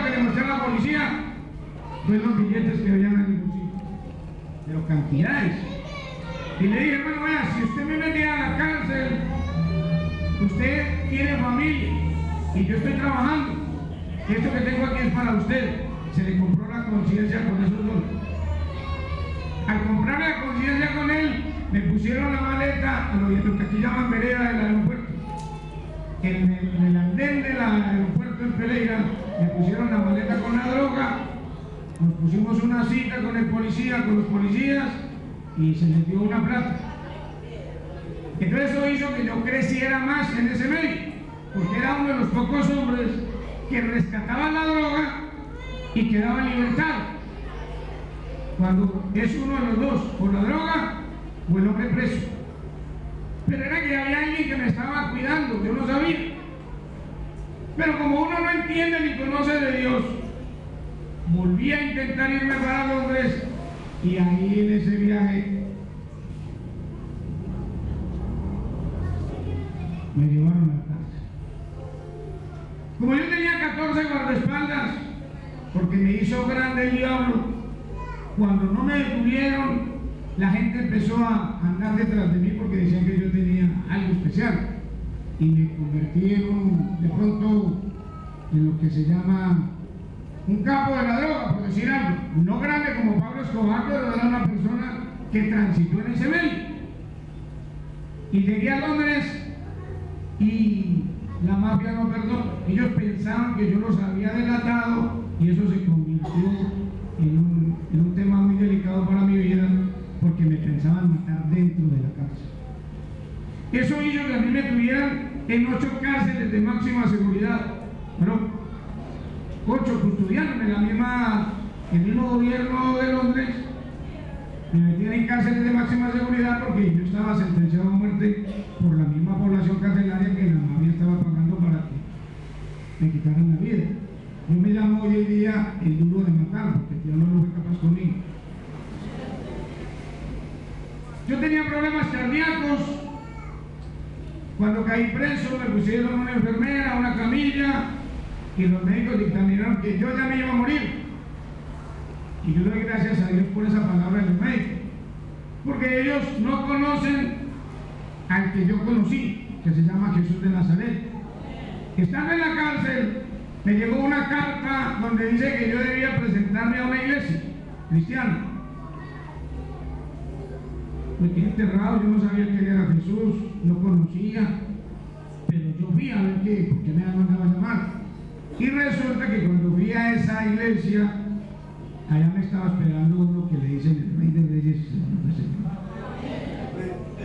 primero que le mostré a la policía fue los billetes que habían en el bolsillo, pero cantidades. Y le dije, bueno, vea, si usted me metía a la cárcel, usted tiene familia y yo estoy trabajando, esto que tengo aquí es para usted. Se le compró la conciencia con esos dólares. Al comprar la conciencia con él, me pusieron la maleta a lo que aquí llaman vereda del aeropuerto. En el andén del aeropuerto en Pereira me pusieron la maleta con la droga, nos pusimos una cita con el policía, con los policías, y se les dio una plata. Entonces eso hizo que yo creciera más en ese medio, porque era uno de los pocos hombres que rescataban la droga y quedaba en libertad. Cuando es uno de los dos, o la droga o el hombre preso. Pero era que había alguien que me estaba cuidando, yo no sabía. Pero como uno no entiende ni conoce de Dios, volví a intentar irme para Londres, y ahí en ese viaje me llevaron a la cárcel. Como yo tenía 14 guardaespaldas, porque me hizo grande el diablo, cuando no me detuvieron, la gente empezó a andar detrás de mí porque decían que yo tenía algo especial, y me convertí de pronto en lo que se llama un capo de la droga, por decir algo. No grande como Pablo Escobar, pero era una persona que transitó en ese medio. Y llegué a Londres y la mafia no perdonó. Ellos pensaban que yo los había delatado, y eso se convirtió en un tema muy delicado para mi vida, porque me pensaban matar dentro de la cárcel. Eso hizo que a mí me tuvieran en 8 cárceles de máxima seguridad. Bueno, 8 custodianos en el mismo gobierno de Londres. Me metían en cárceles de máxima seguridad porque yo estaba sentenciado a muerte por la misma población carcelaria que la mafia estaba pagando para que me quitaran la vida. Yo me llamo hoy en día el duro de matar, porque Dios no lo fue capaz conmigo. Yo tenía problemas cardíacos. Cuando caí preso me pusieron una enfermera, una camilla, y los médicos dictaminaron que yo ya me iba a morir. Y yo doy gracias a Dios por esa palabra de los médicos, porque ellos no conocen al que yo conocí, que se llama Jesús de Nazaret. Estando en la cárcel, me llegó una carta donde dice que yo debía presentarme a una iglesia cristiana. Me quedé enterrado, yo no sabía quién era Jesús, no conocía, pero yo fui a ver por qué me mandaba a llamar. Y resulta que cuando fui a esa iglesia, allá me estaba esperando uno que le dicen el Rey de Reyes y Señor de Señores.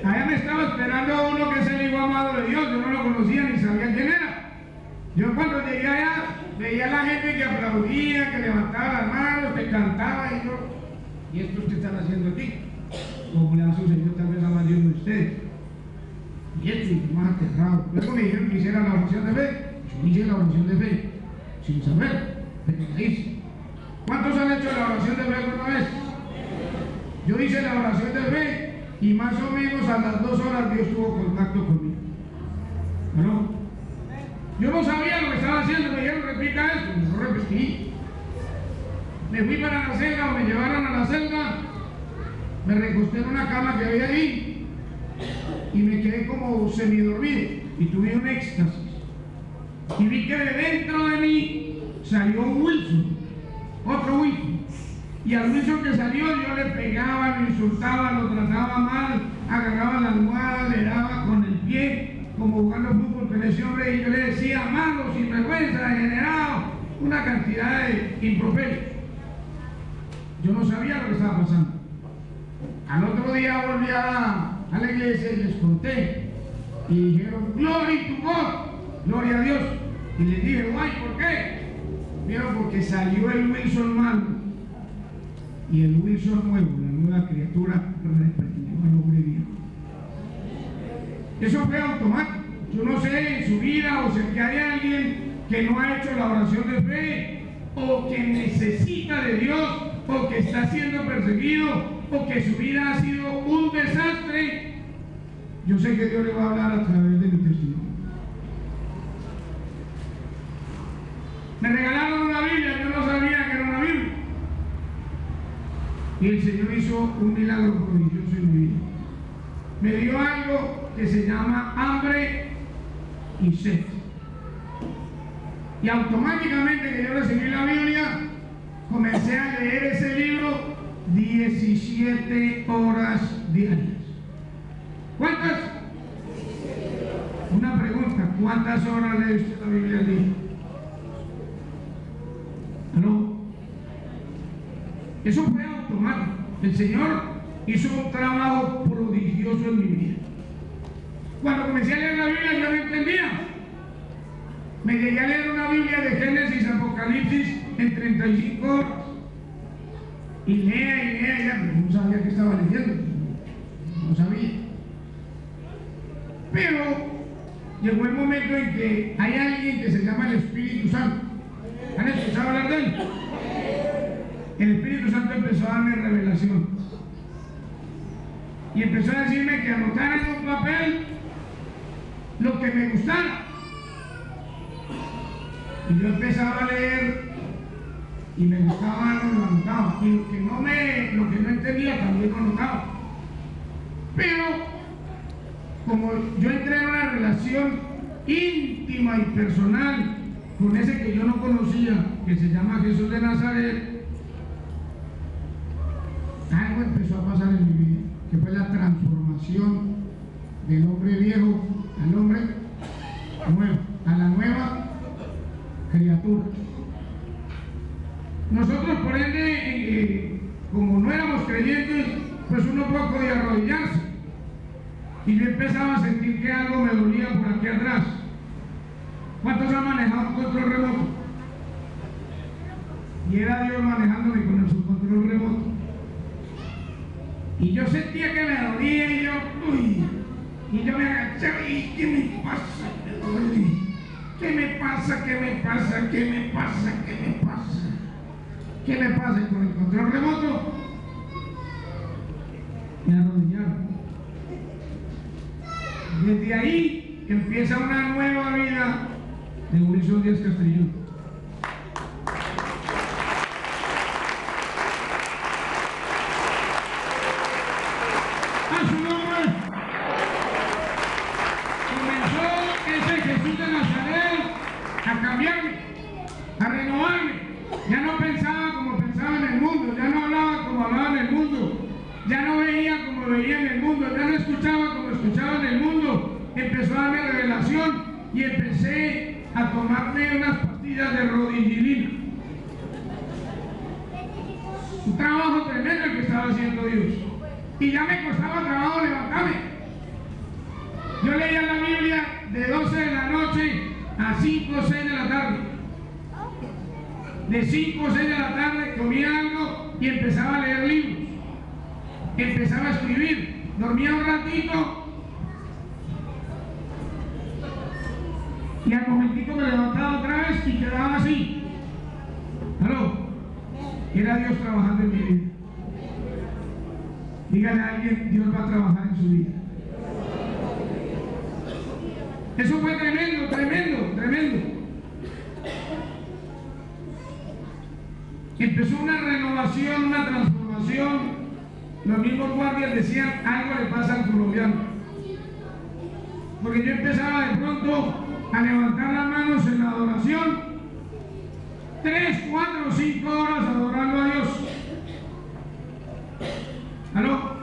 Allá me estaba esperando uno que es el hijo amado de Dios, yo no lo conocía ni sabía quién era. Yo cuando llegué allá, veía a la gente que aplaudía, que levantaba las manos, que cantaba, y yo, ¿y estos qué están haciendo aquí? Como le ha sucedido tal vez a varios de ustedes. Y esto, y más aterrado. Luego me dijeron que hiciera la oración de fe. Yo hice la oración de fe, sin saber, pero la hice. ¿Cuántos han hecho la oración de fe alguna vez? Yo hice la oración de fe, y más o menos a las 2 horas Dios tuvo contacto conmigo. ¿No? Yo no sabía lo que estaba haciendo, me dijeron repita esto, yo lo repetí. Me fui para la celda, o me llevaron a la celda, me recosté en una cama que había ahí y me quedé como semidormido y tuve un éxtasis. Y vi que de dentro de mí salió un Wilson, otro Wilson. Y al Wilson que salió yo le pegaba, lo insultaba, lo trataba mal, agarraba la almohada, le daba con el pie, como jugando fútbol con ese hombre, y yo le decía malo, sinvergüenza, degenerado, una cantidad de improperios. Yo no sabía lo que estaba pasando. Al otro día volví a la iglesia y les conté, y dijeron, gloria to God, gloria a Dios. Y les dije, guay, ¿por qué? Vieron, porque salió el Wilson malo, y el Wilson nuevo, la nueva criatura, reprendió al hombre viejo. Eso fue automático. Yo no sé en su vida, o sé que hay alguien que no ha hecho la oración de fe, o que necesita de Dios, o que está siendo perseguido, o que su vida ha sido un desastre. Yo sé que Dios le va a hablar a través de mi testimonio. Me regalaron una Biblia, Y el Señor hizo un milagro prodigioso en mi vida. Me dio algo que se llama hambre y sed. Y automáticamente que yo recibí la Biblia, comencé a leer ese libro 17 horas diarias. ¿Cuántas? Una pregunta, ¿cuántas horas lee usted la Biblia al día? ¿No? Eso fue automático. El Señor hizo un trabajo prodigioso en mi vida. Cuando comencé a leer la Biblia yo no entendía. Me llegué a leer una Biblia de Génesis, Apocalipsis en 35 horas. Y lea, ya no sabía qué estaba leyendo. No sabía. Pero llegó el momento en que hay alguien que se llama el Espíritu Santo. ¿Han escuchado hablar de él? El Espíritu Santo empezó a darme revelación. Y empezó a decirme que anotara en un papel lo que me gustara. Y yo empezaba a leer y me gustaba, lo anotaba. Y lo que no entendía también lo anotaba. Pero como yo entré en una relación íntima y personal con ese que yo no conocía, que se llama Jesús de Nazaret, algo empezó a pasar en mi vida, que fue la transformación del hombre viejo al hombre nuevo, a la nueva criatura. Nosotros, por ende, como no éramos creyentes, pues uno poco de arrodillarse. Y yo empezaba a sentir que algo me dolía por aquí atrás. ¿Cuántos han manejado un control remoto? Y era Dios manejándome con su control remoto. Y yo sentía que me dolía y yo me agachaba y ¿qué me pasa? Me duele. ¿Qué me pasa? ¿Qué me pasa? ¿Qué me pasa? ¿Qué me pasa? ¿Qué me pasa? Y con el control remoto me arrodillaron. Desde ahí empieza una nueva vida de Wilson Díaz Castrillón. A su nombre comenzó ese Jesús de Nazaret a cambiarme, a renovarme. Ya no pensaba como pensaba en el mundo, ya no hablaba como hablaba en el mundo, ya no veía como veía en el mundo, ya no escuchaba como escuchaba en el mundo. Empezó a darme revelación y empecé a tomarme unas pastillas de rodillilina. Un trabajo tremendo el que estaba haciendo Dios. Y ya me costaba trabajo levantarme. Yo leía la Biblia de 12 de la noche a 5 o 6 de la tarde. De 5 o 6 de la tarde comía algo y empezaba a leer libros. Empezaba a escribir. Dormía un ratito y al momentito me levantaba otra vez y quedaba así. ¿Aló? Era Dios trabajando en mi vida. Dígale a alguien, Dios va a trabajar en su vida. Eso fue tremendo, tremendo, tremendo. Empezó una renovación, una transformación. Los mismos guardias decían, algo le pasa al colombiano. Porque yo empezaba de pronto a levantar las manos en la adoración, 3, 4, 5 horas adorando a Dios. ¿Aló?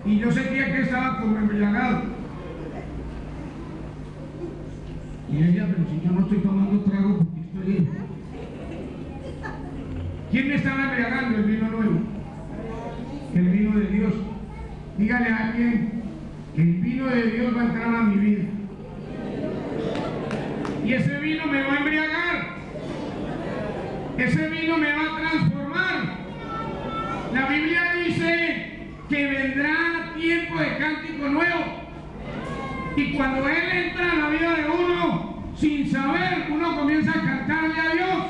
Y yo sentía que estaba como embriagado. Y ella, pero si yo no estoy tomando trago porque estoy bien. ¿Quién me estaba embriagando? El vino nuevo, el vino de Dios. Dígale a alguien, el vino de Dios va a entrar a mi vida. Y ese vino me va a embriagar. Ese vino me va a transformar. La Biblia dice que vendrá tiempo de cántico nuevo. Y cuando Él entra en la vida de uno, sin saber, uno comienza a cantarle a Dios.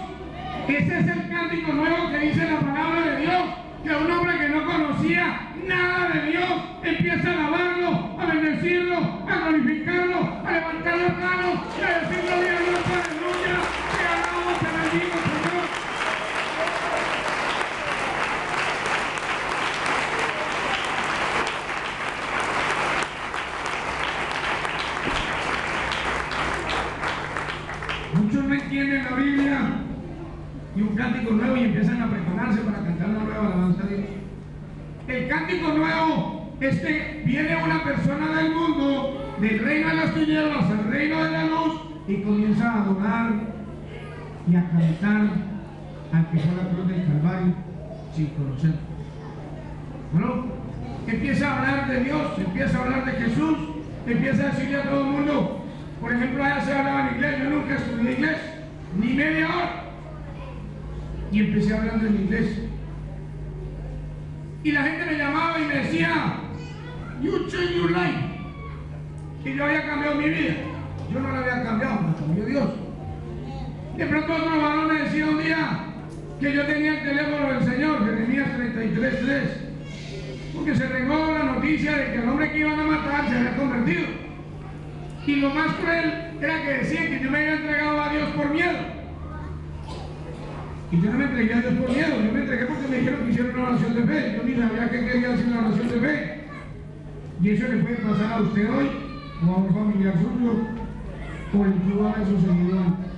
Ese es el cántico nuevo que dice la palabra de Dios. Que un hombre que no conocía nada de Dios empieza a alabarlo, a bendecirlo, a glorificarlo, a levantar las manos, a decir gloria a Dios, aleluya, te alabo, te bendigo, Señor. Muchos no entienden la Biblia y un cántico nuevo y empiezan a prepararse para cantar una nueva alabanza a Dios. El cántico nuevo es que viene una persona del mundo, del reino de las tinieblas al reino de la luz, y comienza a adorar y a cantar al que fue a la cruz del Calvario sin conocerlo. ¿No? Empieza a hablar de Dios, empieza a hablar de Jesús, empieza a decirle a todo el mundo. Por ejemplo, allá se hablaba en inglés, yo nunca estudié inglés, ni media hora. Y empecé hablando en inglés. Y la gente me llamaba y me decía, "You change your life". Y yo había cambiado mi vida. Yo no la había cambiado, la cambió Dios. De pronto otro varón me decía un día que yo tenía el teléfono del Señor, Jeremías 33:3, porque se regó la noticia de que el hombre que iban a matar se había convertido. Y lo más cruel era que decían que yo me había entregado a Dios por miedo. Y yo no me entregué a Dios por miedo, yo me entregué porque me dijeron que hiciera una oración de fe. Yo ni sabía qué quería hacer una oración de fe. Y eso le puede pasar a usted hoy, o a un familiar suyo, por el que va a sucedido antes.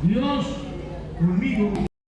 Dios conmigo